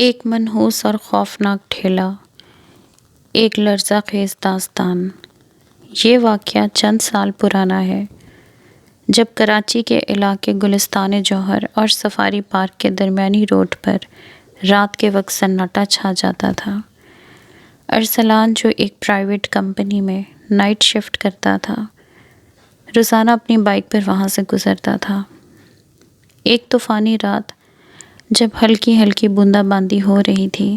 ایک منحوس اور خوفناک ٹھیلا، ایک لرزہ خیز داستان۔ یہ واقعہ چند سال پرانا ہے، جب کراچی کے علاقے گلستان جوہر اور سفاری پارک کے درمیانی روڈ پر رات کے وقت سناٹا چھا جاتا تھا۔ ارسلان، جو ایک پرائیویٹ کمپنی میں نائٹ شفٹ کرتا تھا، روزانہ اپنی بائک پر وہاں سے گزرتا تھا۔ ایک طوفانی رات جب ہلکی ہلکی بوندا باندی ہو رہی تھی،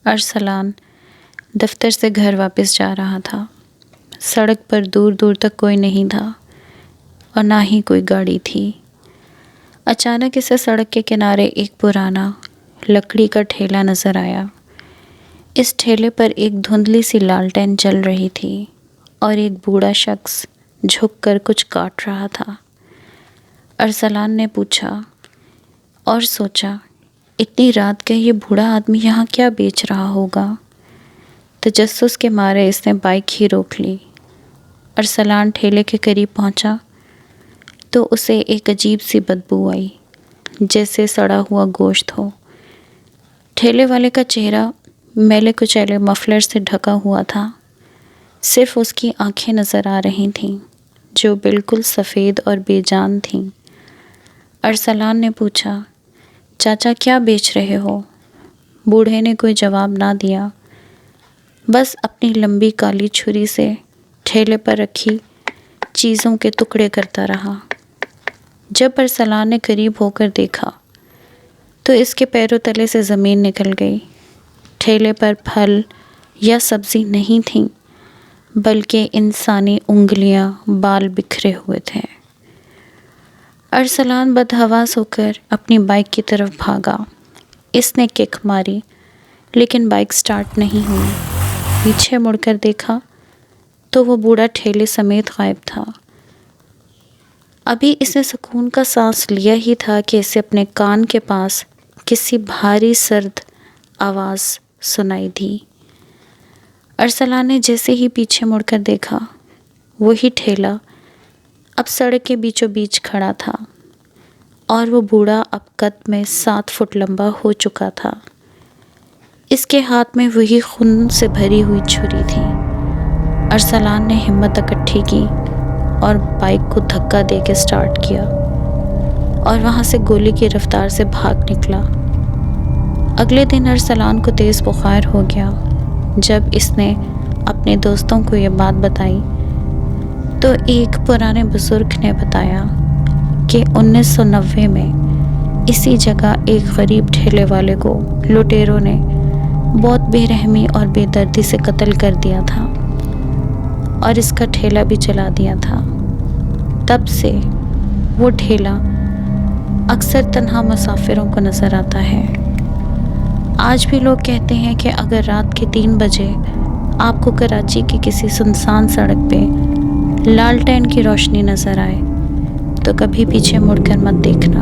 ارسلان دفتر سے گھر واپس جا رہا تھا۔ سڑک پر دور دور تک کوئی نہیں تھا اور نہ ہی کوئی گاڑی تھی۔ اچانک اسے سڑک کے کنارے ایک پرانا لکڑی کا ٹھیلا نظر آیا۔ اس ٹھیلے پر ایک دھندلی سی لالٹین جل رہی تھی اور ایک بوڑھا شخص جھک کر کچھ کاٹ رہا تھا۔ ارسلان نے پوچھا اور سوچا، اتنی رات کا یہ بوڑھا آدمی یہاں کیا بیچ رہا ہوگا؟ تجسس کے مارے اس نے بائک ہی روک لی۔ ارسلان ٹھیلے کے قریب پہنچا تو اسے ایک عجیب سی بدبو آئی، جیسے سڑا ہوا گوشت ہو۔ ٹھیلے والے کا چہرہ میلے کچیلے مفلر سے ڈھکا ہوا تھا، صرف اس کی آنکھیں نظر آ رہی تھیں جو بالکل سفید اور بے جان تھیں۔ ارسلان نے پوچھا، چاچا کیا بیچ رہے ہو؟ بوڑھے نے کوئی جواب نہ دیا، بس اپنی لمبی کالی چھری سے ٹھیلے پر رکھی چیزوں کے ٹکڑے کرتا رہا۔ جب ارسلان نے قریب ہو کر دیکھا تو اس کے پیروں تلے سے زمین نکل گئی۔ ٹھیلے پر پھل یا سبزی نہیں تھیں، بلکہ انسانی انگلیاں، بال بکھرے ہوئے تھے۔ ارسلان بدحواس ہو کر اپنی بائک کی طرف بھاگا۔ اس نے کک ماری لیکن بائک سٹارٹ نہیں ہوئی۔ پیچھے مڑ کر دیکھا تو وہ بوڑھا ٹھیلے سمیت غائب تھا۔ ابھی اس نے سکون کا سانس لیا ہی تھا کہ اسے اپنے کان کے پاس کسی بھاری سرد آواز سنائی دی۔ ارسلان نے جیسے ہی پیچھے مڑ کر دیکھا، وہی ٹھیلا اب سڑک کے بیچوں بیچ کھڑا تھا اور وہ بوڑھا اب قد میں 7 فٹ لمبا ہو چکا تھا۔ اس کے ہاتھ میں وہی خون سے بھری ہوئی چھری تھی۔ ارسلان نے ہمت اکٹھی کی اور بائک کو دھکا دے کے سٹارٹ کیا اور وہاں سے گولی کی رفتار سے بھاگ نکلا۔ اگلے دن ارسلان کو تیز بخار ہو گیا۔ جب اس نے اپنے دوستوں کو یہ بات بتائی تو ایک پرانے بزرگ نے بتایا کہ 1990 میں اسی جگہ ایک غریب ٹھیلے والے کو لٹیروں نے بہت بے رحمی اور بے دردی سے قتل کر دیا تھا اور اس کا ٹھیلا بھی جلا دیا تھا۔ تب سے وہ ٹھیلا اکثر تنہا مسافروں کو نظر آتا ہے۔ آج بھی لوگ کہتے ہیں کہ اگر رات کے 3 بجے آپ کو کراچی کی کسی سنسان سڑک پہ لالٹین کی روشنی نظر آئے تو کبھی پیچھے مڑ کر مت دیکھنا۔